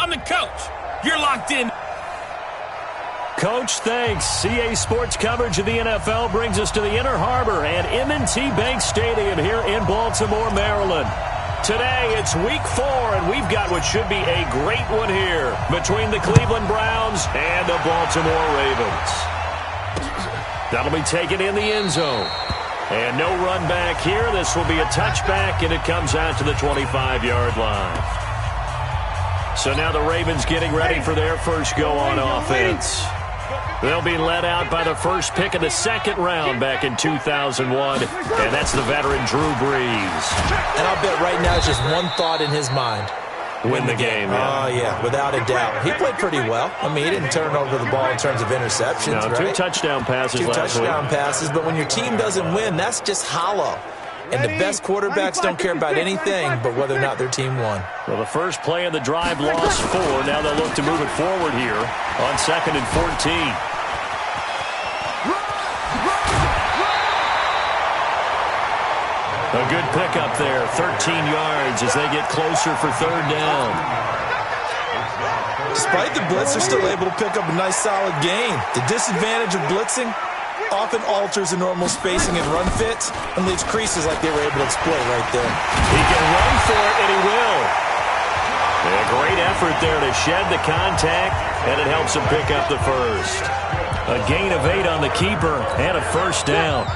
I'm the coach. You're locked in. Coach, thanks. CA Sports coverage of the NFL brings us to the Inner Harbor at M&T Bank Stadium here in Baltimore, Maryland. Today, it's week 4, and we've got what should be a great one here between the Cleveland Browns and the Baltimore Ravens. That'll be taken in the end zone. And no run back here. This will be a touchback, and it comes out to the 25-yard line. So now the Ravens getting ready for their first go on offense. They'll be led out by the first pick of the second round back in 2001, and that's the veteran Drew Brees. And I'll bet right now it's just one thought in his mind. Win the game. Yeah. Oh, yeah, without a doubt. He played pretty well. I mean, he didn't turn over the ball in terms of interceptions, no, right? 2 touchdown passes last week. 2 touchdown passes, but when your team doesn't win, that's just hollow. And the best quarterbacks don't care about anything but whether or not their team won. Well, the first play of the drive lost 4. Now they'll look to move it forward here on 2nd and 14. A good pickup there, 13 yards as they get closer for 3rd down. Despite the blitz, they're still able to pick up a nice solid gain. The disadvantage of blitzing often alters the normal spacing and run fits and leaves creases like they were able to exploit right there. He can run for it, and he will. A great effort there to shed the contact, and it helps him pick up the first. A gain of 8 on the keeper and a first down.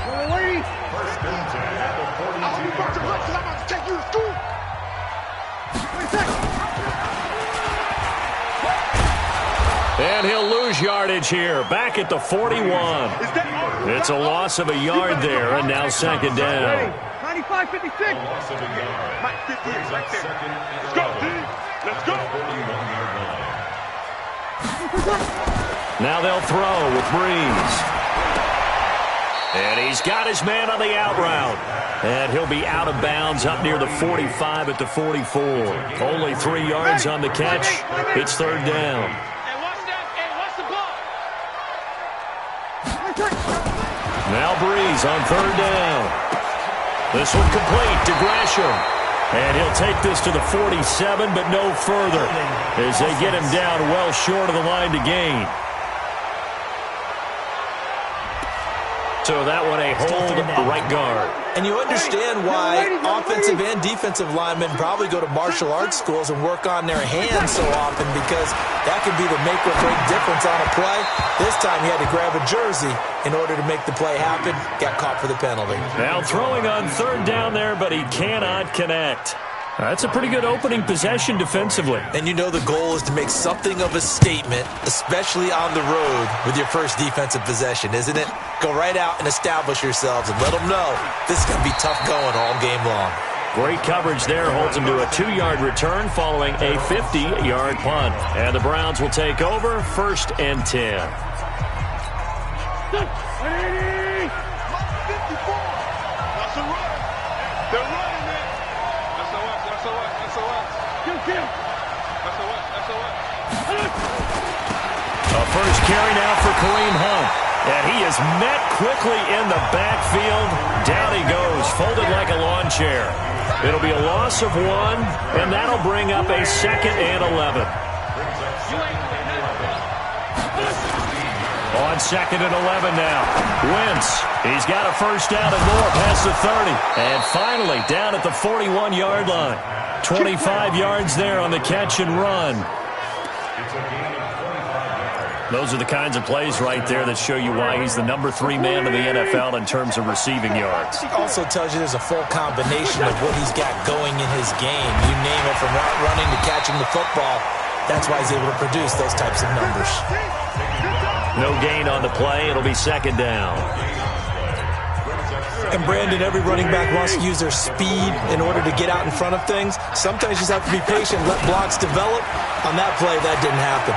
And he'll lose yardage here, back at the 41. It's a loss of a yard there, and now 2nd down. 95-56. Let's go, D. Let's go. Now they'll throw with Brees. And he's got his man on the out route. And he'll be out of bounds up near the 45 at the 44. Only 3 yards on the catch. It's 3rd down. Now Brees on 3rd down. This one complete to Gresham. And he'll take this to the 47, but no further as they get him down well short of the line to gain. So that one a hold right guard. And you understand why offensive and defensive linemen probably go to martial arts schools and work on their hands so often, because that can be the make or break difference on a play. This time he had to grab a jersey in order to make the play happen. Got caught for the penalty. Now throwing on 3rd down there, but he cannot connect. That's a pretty good opening possession defensively. And you know the goal is to make something of a statement, especially on the road with your first defensive possession, isn't it? Go right out and establish yourselves and let them know this is going to be tough going all game long. Great coverage there, holds him to a 2-yard return following a 50-yard punt. And the Browns will take over, 1st and 10. A first carry now for Kareem Hunt. And he is met quickly in the backfield. Down he goes, folded like a lawn chair. It'll be a loss of 1, and that'll bring up a 2nd and 11. On 2nd and 11 now. Wentz, he's got a first down and more past the 30. And finally down at the 41-yard line. 25 yards there on the catch and run. Those are the kinds of plays right there that show you why he's the number 3 man in the NFL in terms of receiving yards. Also tells you there's a full combination of what he's got going in his game. You name it, from route running to catching the football. That's why he's able to produce those types of numbers. No gain on the play. It'll be 2nd down. And Brandon, every running back wants to use their speed in order to get out in front of things. Sometimes you just have to be patient, let blocks develop. On that play, that didn't happen.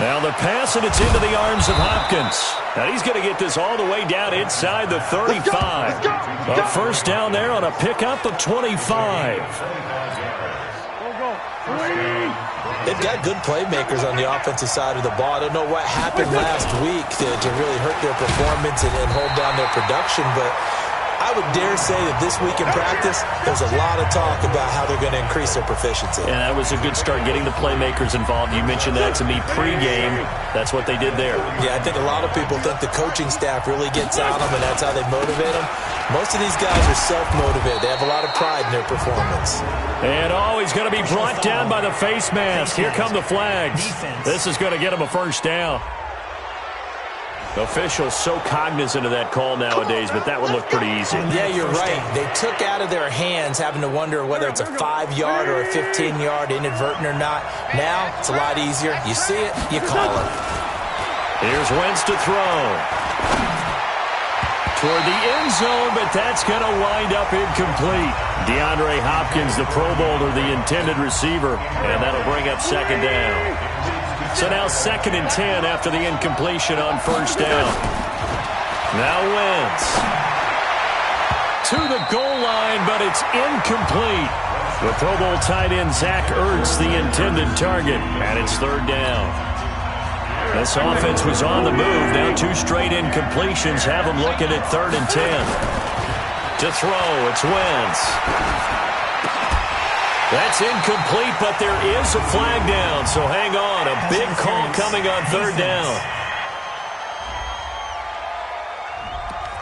Now the pass, and it's into the arms of Hopkins. Now he's going to get this all the way down inside the 35. A first down there on a pickup of 25. They've got good playmakers on the offensive side of the ball. I don't know what happened last week to really hurt their performance and hold down their production, but I would dare say that this week in practice, there's a lot of talk about how they're going to increase their proficiency. And that was a good start, getting the playmakers involved. You mentioned that to me pregame. That's what they did there. Yeah, I think a lot of people think the coaching staff really gets on them, and that's how they motivate them. Most of these guys are self-motivated. They have a lot of pride in their performance. And he's going to be brought down by the face mask. Here come the flags. This is going to get him a first down. Officials so cognizant of that call nowadays, but that would look pretty easy. Yeah, you're right. They took out of their hands having to wonder whether it's a 5-yard or a 15-yard inadvertent or not. Now, it's a lot easier. You see it, you call it. Here's Wentz to throw. Toward the end zone, but that's going to wind up incomplete. DeAndre Hopkins, the Pro Bowler, the intended receiver, and that'll bring up second down. So now 2nd and 10 after the incompletion on first down. Now Wentz to the goal line, but it's incomplete. The Pro Bowl tight end Zach Ertz, the intended target, and it's 3rd down. This offense was on the move. Now 2 straight incompletions have them looking at 3rd and 10. To throw, it's Wentz. That's incomplete, but there is a flag down, so hang on. A big call coming on 3rd down.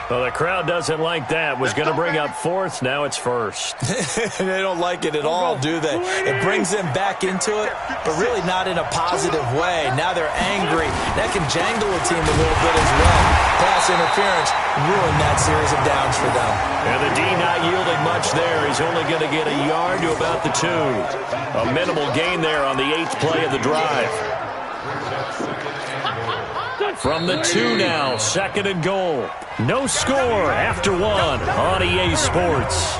Well, the crowd doesn't like that. Was going to bring up 4th. Now it's 1st. They don't like it at all, do they? It brings them back into it, but really not in a positive way. Now they're angry. That can jangle a team a little bit as well. Pass interference ruined that series of downs for them. And the D not yielding much there. He's only going to get a yard to about the 2. A minimal gain there on the 8th play of the drive. From the 2 now, 2nd and goal. No score after 1 on EA Sports.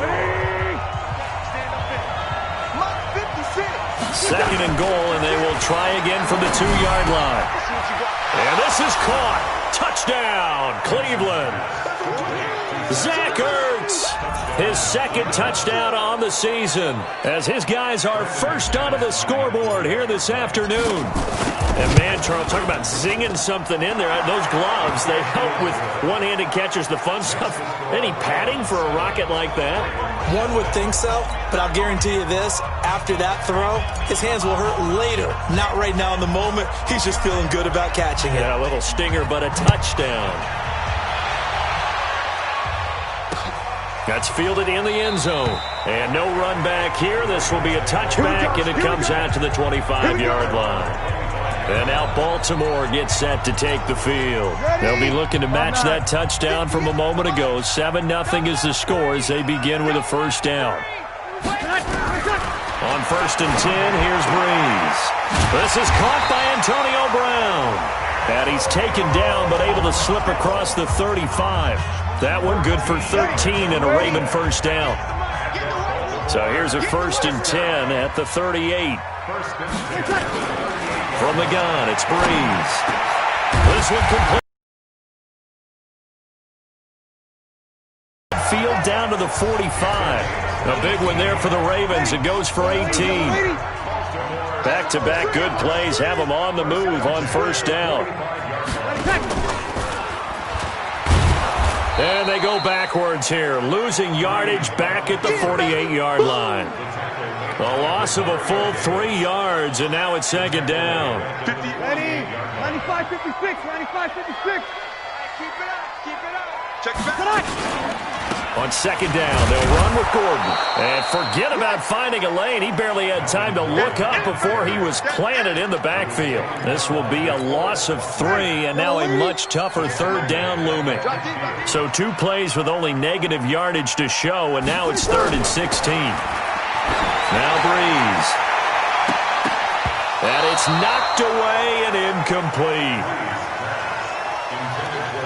2nd and goal, and they will try again from the 2-yard line. And this is caught. Touchdown, Cleveland. Zach Ertz, his 2nd touchdown on the season, as his guys are first onto the scoreboard here this afternoon. And man, Charles, talk about zinging something in there. Those gloves, they help with one-handed catches, the fun stuff. Any padding for a rocket like that? One would think so, but I'll guarantee you this. After that throw, his hands will hurt later. Not right now in the moment. He's just feeling good about catching it. Yeah, a little stinger, but a touchdown. That's fielded in the end zone. And no run back here. This will be a touchback, and it comes out to the 25-yard line. And now Baltimore gets set to take the field. They'll be looking to match that touchdown from a moment ago. 7-0 is the score as they begin with a first down. On 1st and 10, here's Breeze. This is caught by Antonio Brown. And he's taken down but able to slip across the 35. That one good for 13 and a Raven first down. So here's a 1st and 10 at the 38. From the gun, it's Breeze. This one complete. Field down to the 45. A big one there for the Ravens. It goes for 18. Back-to-back good plays have them on the move on first down. And they go backwards here, losing yardage back at the 48-yard line. A loss of a full 3 yards, and now it's 2nd down. 50. Ready? 95, 56, 95, 56. Keep it up. Check it back. On 2nd down, they'll run with Gordon. And forget about finding a lane. He barely had time to look up before he was planted in the backfield. This will be a loss of 3, and now a much tougher 3rd down looming. So 2 plays with only negative yardage to show, and now it's 3rd and 16. Now Breeze. And it's knocked away and incomplete.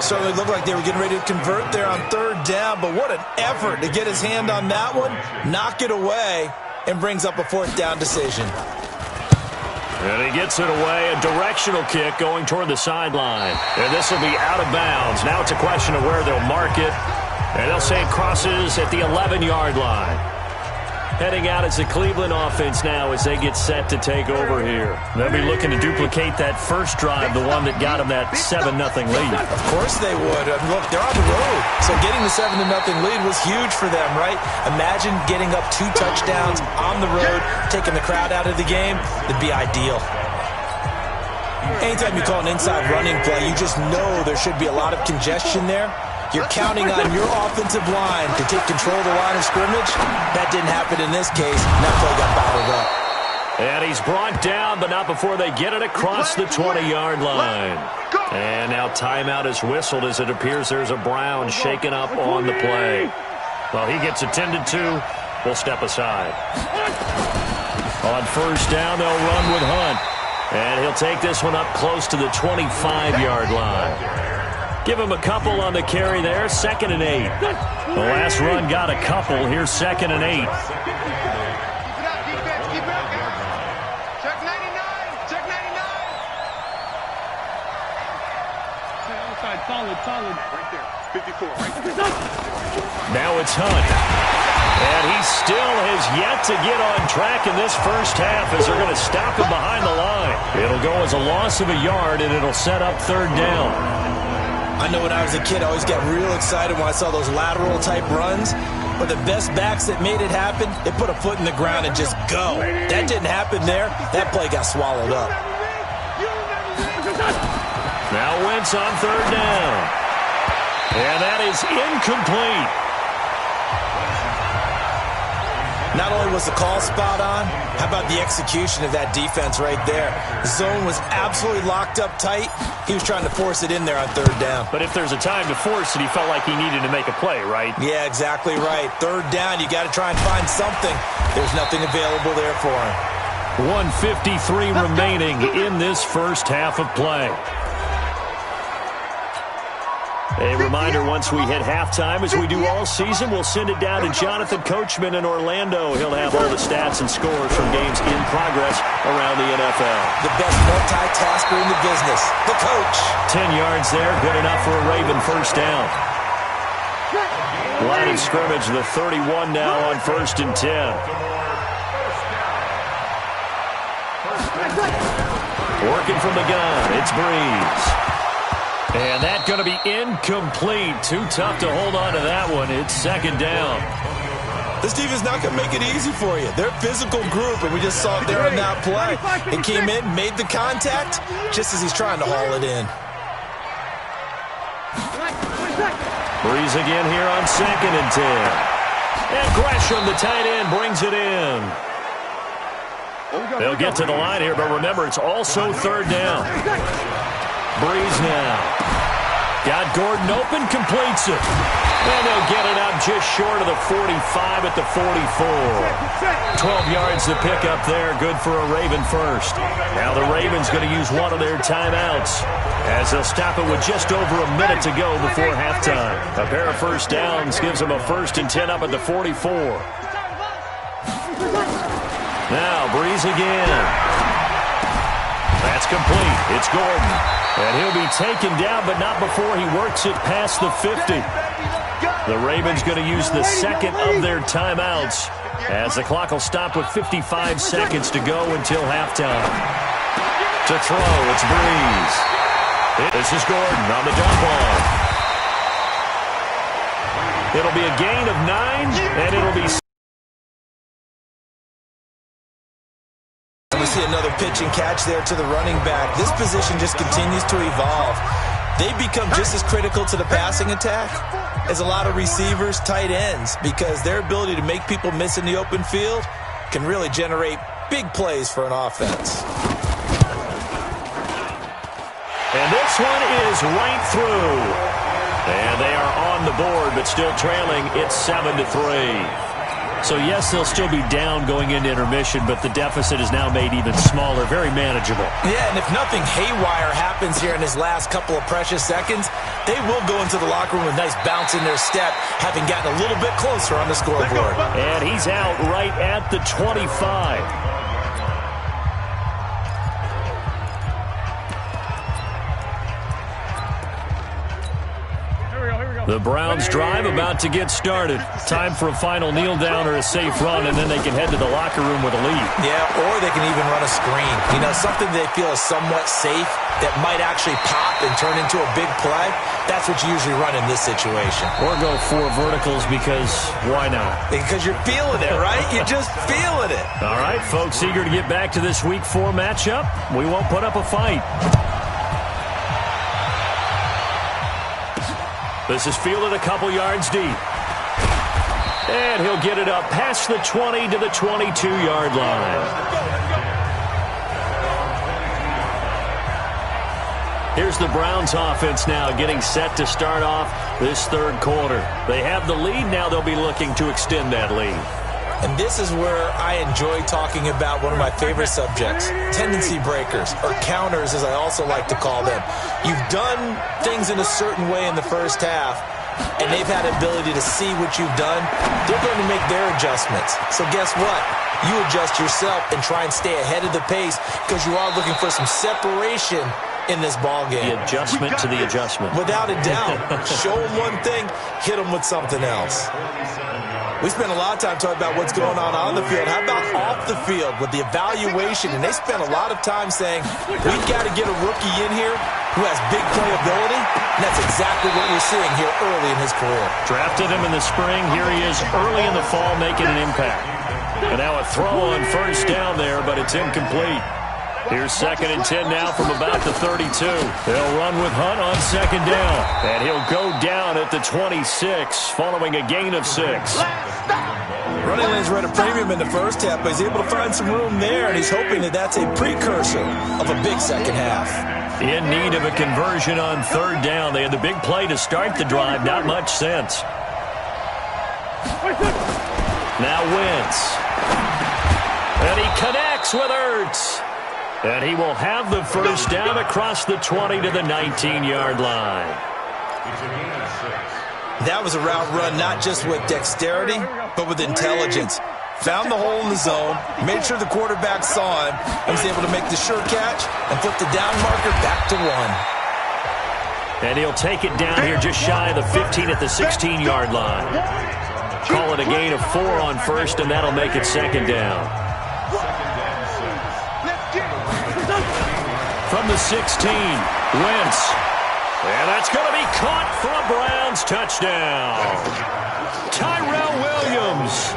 So it looked like they were getting ready to convert there on 3rd down, but what an effort to get his hand on that one, knock it away, and brings up a 4th down decision. And he gets it away, a directional kick going toward the sideline. And this will be out of bounds. Now it's a question of where they'll mark it. And they'll say it crosses at the 11-yard line. Heading out as the Cleveland offense now as they get set to take over here. They'll be looking to duplicate that first drive, the one that got them that 7-0 lead. Of course they would. Look, they're on the road, so getting the 7-0 lead was huge for them, right? Imagine getting up 2 touchdowns on the road, taking the crowd out of the game. It'd be ideal. Anytime you call an inside running play, you just know there should be a lot of congestion there. You're counting on your offensive line to take control of the line of scrimmage. That didn't happen in this case, and that play got bottled up. And he's brought down, but not before they get it across the 20-yard line. And now timeout is whistled as it appears there's a Brown shaken up on the play. Well, he gets attended to. We'll step aside. On first down, they'll run with Hunt. And he'll take this one up close to the 25-yard line. Give him a couple on the carry there. 2nd and 8. The last run got a couple. Here's 2nd and 8. Keep it out, defense. Keep it out, guys. Check 99. Check 99. Outside, solid. Right there. 54. Right there. Now it's Hunt. And he still has yet to get on track in this first half as they're going to stop him behind the line. It'll go as a loss of a yard, and it'll set up 3rd down. I know when I was a kid, I always got real excited when I saw those lateral-type runs. But the best backs that made it happen, they put a foot in the ground and just go. That didn't happen there. That play got swallowed up. Now Wentz on 3rd down. And that is incomplete. Not only was the call spot on, how about the execution of that defense right there? The zone was absolutely locked up tight. He was trying to force it in there on 3rd down. But if there's a time to force it, he felt like he needed to make a play, right? Yeah, exactly right. 3rd down, you got to try and find something. There's nothing available there for him. 1:53 remaining in this first half of play. A reminder, once we hit halftime, as we do all season, we'll send it down to Jonathan Coachman in Orlando. He'll have all the stats and scores from games in progress around the NFL. The best multitasker in the business, the coach. 10 yards there, good enough for a Raven first down. Line of scrimmage, the 31 now on 1st and 10. Working from the gun, it's Breeze. And that's going to be incomplete. Too tough to hold on to that one. It's 2nd down. This defense not going to make it easy for you. They're a physical group, and we just saw it there on that play. It came in, made the contact, just as he's trying to haul it in. Breeze again here on 2nd and 10. And Gresham, the tight end, brings it in. They'll get to the line here, but remember, it's also 3rd down. Breeze now. Got Gordon open, completes it. And they'll get it up just short of the 45 at the 44. 12 yards to pick up there, good for a Raven first. Now the Ravens going to use one of their timeouts as they'll stop it with just over a minute to go before halftime. A pair of first downs gives them a 1st and 10 up at the 44. Now Breeze again. That's complete. It's Gordon. And he'll be taken down, but not before he works it past the 50. The Ravens going to use the 2nd of their timeouts as the clock will stop with 55 seconds to go until halftime. To throw, it's Breeze. This is Gordon on the dump off. It'll be a gain of 9, and it'll be... We see another pitch and catch there to the running back. This position just continues to evolve. They become just as critical to the passing attack as a lot of receivers, tight ends, because their ability to make people miss in the open field can really generate big plays for an offense. And this one is right through. And they are on the board, but still trailing. It's 7-3. So, yes, they'll still be down going into intermission, but the deficit is now made even smaller, very manageable. Yeah, and if nothing haywire happens here in his last couple of precious seconds, they will go into the locker room with a nice bounce in their step, having gotten a little bit closer on the scoreboard. And he's out right at the 25. Here we go. The Browns drive about to get started. Time for a final kneel down or a safe run, and then they can head to the locker room with a lead. Yeah, or they can even run a screen. You know, something they feel is somewhat safe that might actually pop and turn into a big play. That's what you usually run in this situation. Or go 4 verticals because why not? Because you're feeling it, right? You're just feeling it. All right, folks, eager to get back to this Week 4 matchup. We won't put up a fight. This is fielded a couple yards deep. And he'll get it up past the 20 to the 22-yard line. Here's the Browns offense now getting set to start off this third quarter. They have the lead. Now they'll be looking to extend that lead. And this is where I enjoy talking about one of my favorite subjects, tendency breakers, or counters as I also like to call them. You've done things in a certain way in the first half, and they've had the ability to see what you've done. They're going to make their adjustments. So guess what? You adjust yourself and try and stay ahead of the pace because you are looking for some separation in this ball game. The adjustment to the adjustment. Without a doubt. Show them one thing, hit them with something else. We spent a lot of time talking about what's going on the field. How about off the field with the evaluation? And they spent a lot of time saying, we've got to get a rookie in here who has big playability. And that's exactly what we're seeing here early in his career. Drafted him in the spring. Here he is early in the fall making an impact. And now a throw on first down there, but it's incomplete. Here's 2nd and 10 now from about the 32. They'll run with Hunt on 2nd down. And he'll go down at the 26 following a gain of 6. Running lanes were at a premium in the first half, but he's able to find some room there, and he's hoping that that's a precursor of a big second half. In need of a conversion on 3rd down. They had the big play to start the drive. Not much sense. Now Wentz. And he connects with Ertz. And he will have the first down across the 20 to the 19-yard line. That was a route run not just with dexterity, but with intelligence. Found the hole in the zone, made sure the quarterback saw him, and was able to make the sure catch and flip the down marker back to 1. And he'll take it down here just shy of the 15 at the 16-yard line. Call it a gain of 4 on first, and that'll make it 2nd down. From the 16, Wentz. And that's going to be caught for a Browns touchdown. Tyrell Williams,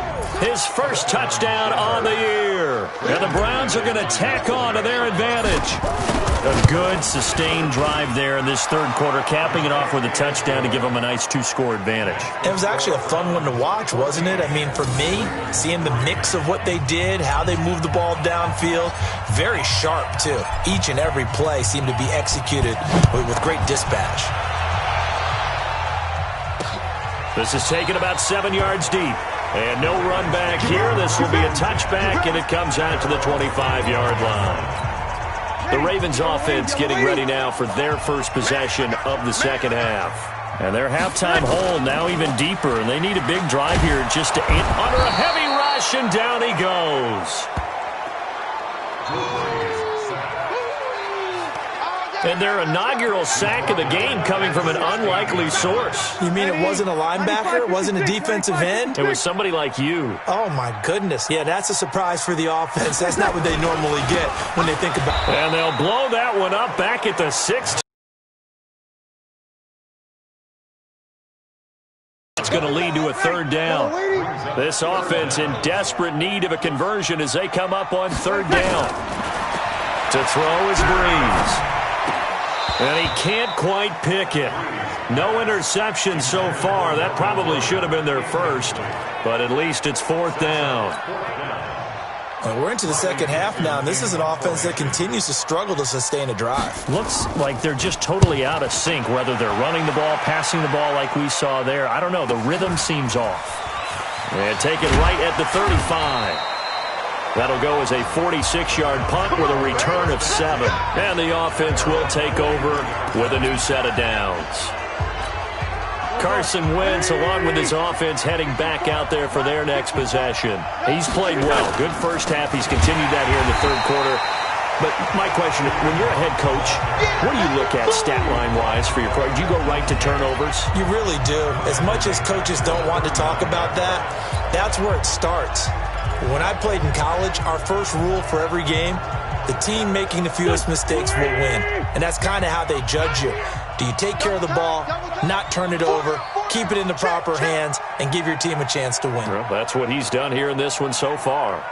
his first touchdown on the year. And the Browns are going to tack on to their advantage. A good, sustained drive there in this third quarter, capping it off with a touchdown to give them a nice 2-score advantage. It was actually a fun one to watch, wasn't it? I mean, for me, seeing the mix of what they did, how they moved the ball downfield, very sharp, too. Each and every play seemed to be executed with great dispatch. This is taken about 7 yards deep. And no run back here. This will be a touchback, and it comes out to the 25-yard line. The Ravens offense getting ready now for their first possession of the second half. And their halftime hole now even deeper, and they need a big drive here just to under a heavy rush, and down he goes. And their inaugural sack of the game coming from an unlikely source. You mean it wasn't a linebacker? It wasn't a defensive end? It was somebody like you. Oh, my goodness. Yeah, that's a surprise for the offense. That's not what they normally get when they think about it. And they'll blow that one up back at the 6. It's going to lead to a 3rd down. This offense in desperate need of a conversion as they come up on 3rd down. To throw is Breeze. And he can't quite pick it. No interception so far. That probably should have been their first, but at least it's 4th down. Well, we're into the second half now, and this is an offense that continues to struggle to sustain a drive. Looks like they're just totally out of sync, whether they're running the ball, passing the ball like we saw there. I don't know. The rhythm seems off. And take it right at the 35. That'll go as a 46-yard punt with a return of 7. And the offense will take over with a new set of downs. Carson Wentz, along with his offense, heading back out there for their next possession. He's played well. Good first half. He's continued that here in the third quarter. But my question, when you're a head coach, what do you look at stat line-wise for your pro? Do you go right to turnovers? You really do. As much as coaches don't want to talk about that, that's where it starts. When I played in college, our first rule for every game, the team making the fewest mistakes will win. And that's kind of how they judge you. Do you take care of the ball, not turn it over, keep it in the proper hands, and give your team a chance to win? Well, that's what he's done here in this one so far.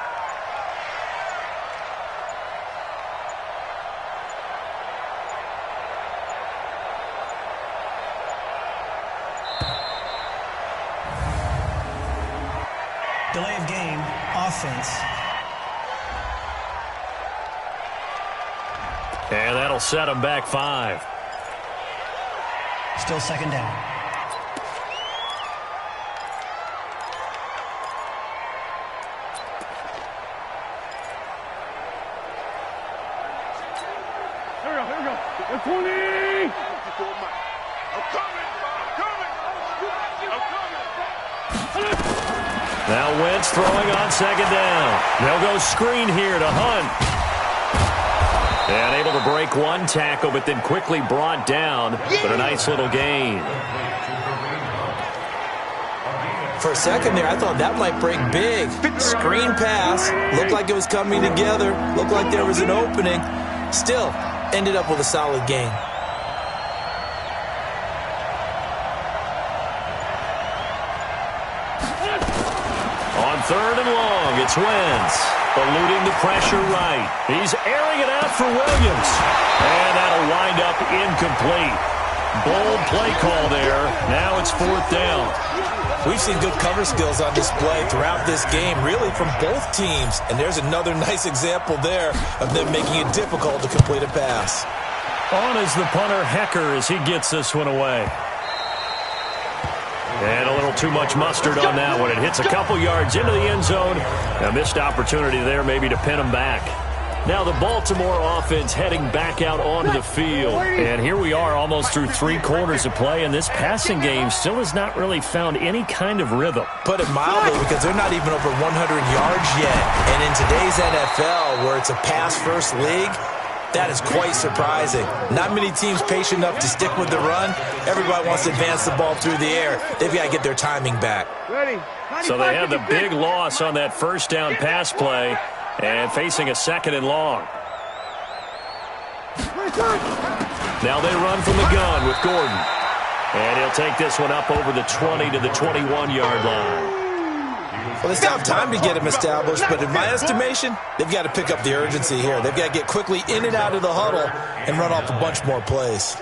Delay of game, offense. And that'll set him back 5. Still second down. Here we go. 20. I'm coming. Now Wentz throwing on second down. They'll go screen here to Hunt. And able to break one tackle, but then quickly brought down. But a nice little gain. For a second there, I thought that might break big. Screen pass. Looked like it was coming together. Looked like there was an opening. Still, ended up with a solid gain. On 3rd and long, it's Wentz. Eluding the pressure right. He's airing it out for Williams. And that'll wind up incomplete. Bold play call there. Now it's 4th down. We've seen good cover skills on display throughout this game, really from both teams. And there's another nice example there of them making it difficult to complete a pass. On is the punter, Hecker, as he gets this one away. And a little too much mustard on that one. It hits a couple yards into the end zone. A missed opportunity there maybe to pin him back. Now the Baltimore offense heading back out onto the field. And here we are almost through 3 quarters of play, and this passing game still has not really found any kind of rhythm. Put it mildly, because they're not even over 100 yards yet. And in today's NFL, where it's a pass-first league, that is quite surprising. Not many teams patient enough to stick with the run. Everybody wants to advance the ball through the air. They've got to get their timing back. So they had the big loss on that first down pass play and facing a 2nd and long. Now they run from the gun with Gordon. And he'll take this one up over the 20 to the 21-yard line. Well, they still have time to get him established, but in my estimation, they've got to pick up the urgency here. They've got to get quickly in and out of the huddle and run off a bunch more plays.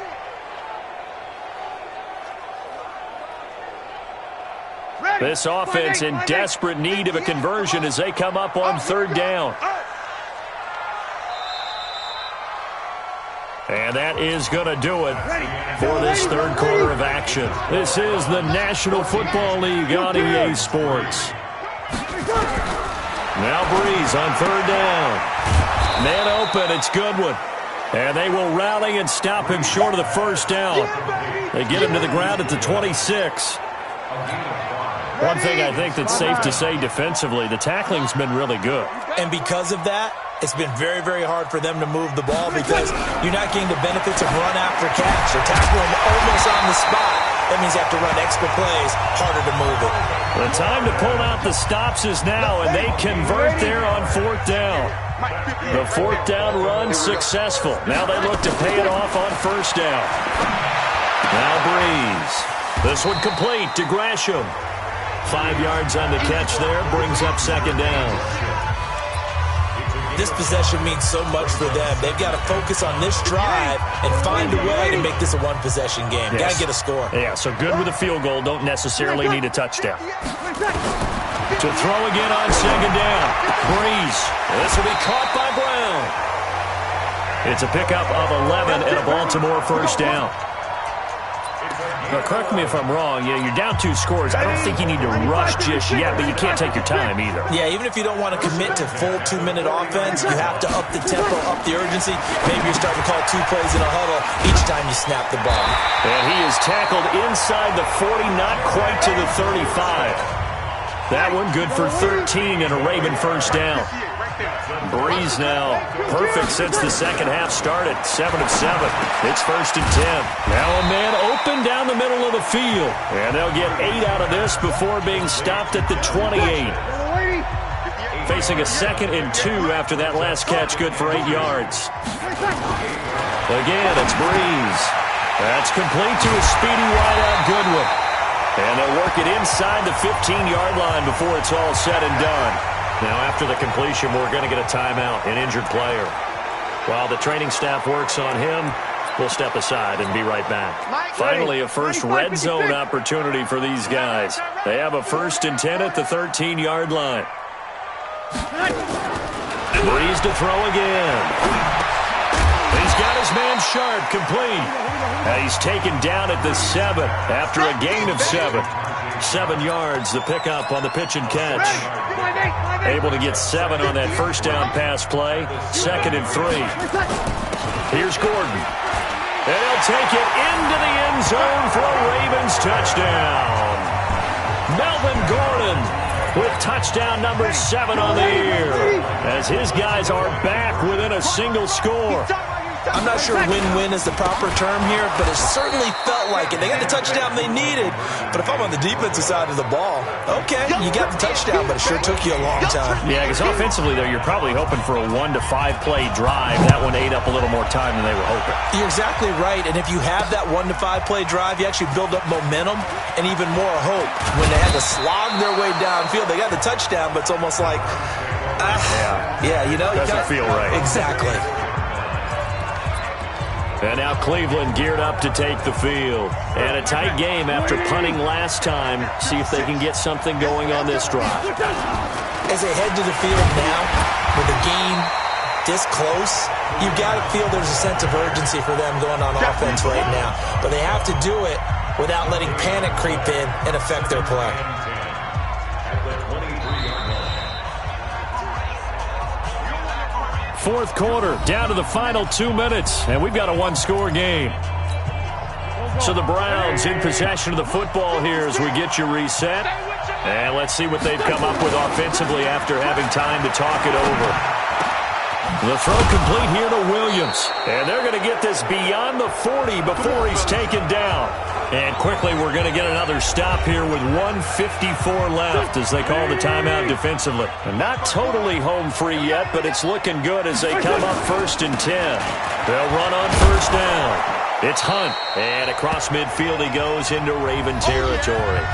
This offense in desperate need of a conversion as they come up on 3rd down. And that is going to do it for this 3rd quarter of action. This is the National Football League on EA Sports. Now Breeze on 3rd down. Man open, it's Goodwin. And they will rally and stop him short of the 1st down. They get him to the ground at the 26. One thing I think that's safe to say defensively, the tackling's been really good. And because of that, it's been very, very hard for them to move the ball because you're not getting the benefits of run after catch. They're tackling almost on the spot. That means you have to run extra plays, harder to move it. The time to pull out the stops is now, and they convert there on 4th down. The 4th down run successful. Now they look to pay it off on 1st down. Now Breeze. This one complete to Gresham. 5 yards on the catch there, brings up 2nd down. This possession means so much for them. They've got to focus on this drive and find a way to make this a one-possession game. Got to get a score. Yeah, so good with a field goal. Don't necessarily need a touchdown. To throw again on 2nd down. Breeze. This will be caught by Brown. It's a pickup of 11 and a Baltimore 1st down. Now, correct me if I'm wrong. You're down 2 scores. I don't think you need to rush just yet, but you can't take your time either. Yeah, even if you don't want to commit to full 2-minute offense, you have to up the tempo, up the urgency. Maybe you're starting to call 2 plays in a huddle each time you snap the ball. And he is tackled inside the 40, not quite to the 35. That one good for 13 and a Raven first down. Breeze now perfect since the second half started. 7 of 7. It's 1st and 10. Now a man open down the middle of the field. And they'll get 8 out of this before being stopped at the 28. Facing a 2nd and 2 after that last catch, good for 8 yards. Again, it's Breeze. That's complete to a speedy wideout Goodwin. And they'll work it inside the 15-yard line before it's all said and done. Now, after the completion, we're going to get a timeout, an injured player. While the training staff works on him, we'll step aside and be right back. Finally, a first red zone opportunity for these guys. They have a 1st and 10 at the 13-yard line. Breeze to throw again. He's got his man Sharp complete. And he's taken down at the 7 after a gain of 7. 7 yards, the pickup on the pitch and catch. Able to get 7 on that first down pass play. 2nd and 3. Here's Gordon. And he'll take it into the end zone for a Ravens touchdown. Melvin Gordon with touchdown number 7 on the year, as his guys are back within a single score. I'm not sure win-win is the proper term here, but it certainly felt like it. They got the touchdown they needed, but if I'm on the defensive side of the ball, okay, you got the touchdown, but it sure took you a long time. Yeah, because offensively, though, you're probably hoping for a 1 to 5 play drive. That one ate up a little more time than they were hoping. You're exactly right, and if you have that 1 to 5 play drive, you actually build up momentum and even more hope. When they had to slog their way downfield, they got the touchdown, but it's almost like, you know. Doesn't feel right. Exactly. And now Cleveland geared up to take the field. And a tight game after punting last time. See if they can get something going on this drive. As they head to the field now, with the game this close, you've got to feel there's a sense of urgency for them going on offense right now. But they have to do it without letting panic creep in and affect their play. Fourth quarter, down to the final 2 minutes, and we've got a one-score game. So the Browns in possession of the football here as we get you reset. And let's see what they've come up with offensively after having time to talk it over. The throw complete here to Williams. And they're going to get this beyond the 40 before he's taken down. And quickly we're going to get another stop here with 1:54 left as they call the timeout defensively. And not totally home free yet, but it's looking good as they come up 1st and 10. They'll run on 1st down. It's Hunt. And across midfield he goes into Raven territory.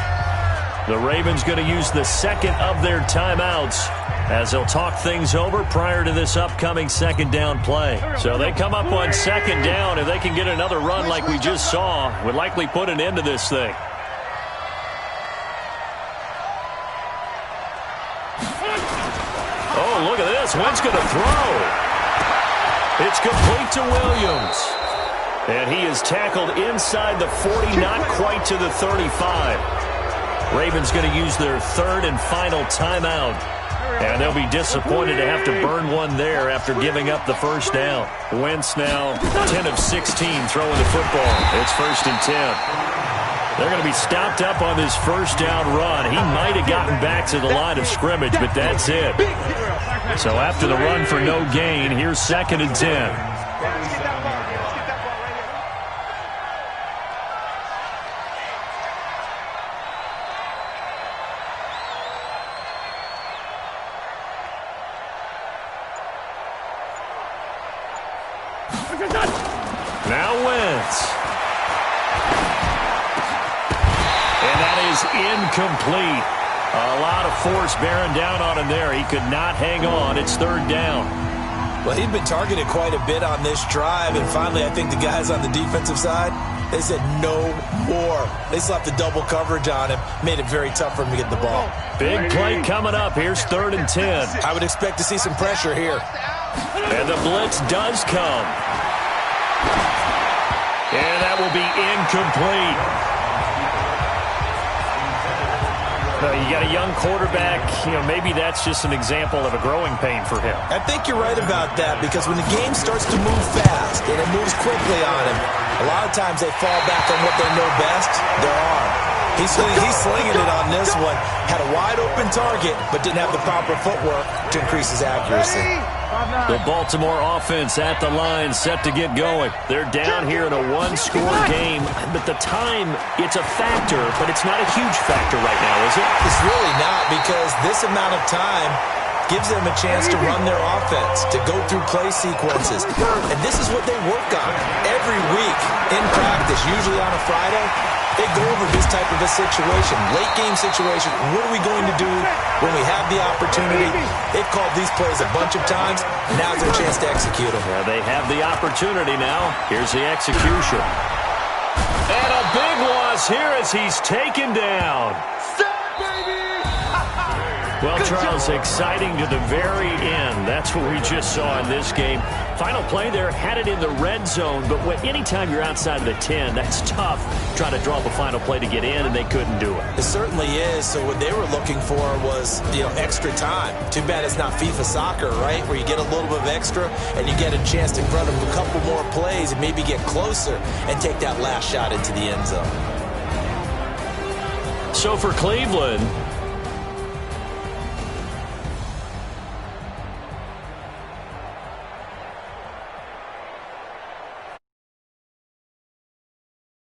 The Ravens going to use the 2nd of their timeouts as they'll talk things over prior to this upcoming 2nd down play. So they come up on 2nd down. If they can get another run like we just saw, would likely put an end to this thing. Oh, look at this. Wentz going to throw. It's complete to Williams. And he is tackled inside the 40, not quite to the 35. Ravens going to use their 3rd and final timeout. And they'll be disappointed to have to burn one there after giving up the 1st down. Wentz now 10 of 16 throwing the football. It's 1st and 10. They're going to be stopped up on this 1st down run. He might have gotten back to the line of scrimmage, but that's it. So after the run for no gain, here's 2nd and 10. Now Wentz. And that is incomplete. A lot of force bearing down on him there. He could not hang on. It's 3rd down. Well, he'd been targeted quite a bit on this drive, and finally I think the guys on the defensive side, they said no more. They slapped the double coverage on him, made it very tough for him to get the ball. Big play coming up. Here's 3rd and 10. I would expect to see some pressure here. And the blitz does come. And that will be incomplete. No, you got a young quarterback. Maybe that's just an example of a growing pain for him. I think you're right about that, because when the game starts to move fast and it moves quickly on him, a lot of times they fall back on what they know best, their arm. He's slinging it on this one. Had a wide-open target, but didn't have the proper footwork to increase his accuracy. The Baltimore offense at the line, set to get going. They're down here in a one-score game. But the time, it's a factor, but it's not a huge factor right now, is it? It's really not, because this amount of time gives them a chance to run their offense, to go through play sequences. And this is what they work on every week in practice, usually on a Friday. They go over this type of a situation, late game situation. What are we going to do when we have the opportunity? They've called these plays a bunch of times. Now's their chance to execute them. Yeah, they have the opportunity now. Here's the execution. And a big loss here as he's taken down. Well, Charles, exciting to the very end. That's what we just saw in this game. Final play there, had it in the red zone, but anytime you're outside of the 10, that's tough trying to draw up a final play to get in, and they couldn't do it. It certainly is. So what they were looking for was, extra time. Too bad it's not FIFA soccer, right, where you get a little bit of extra and you get a chance to run a couple more plays and maybe get closer and take that last shot into the end zone. So for Cleveland,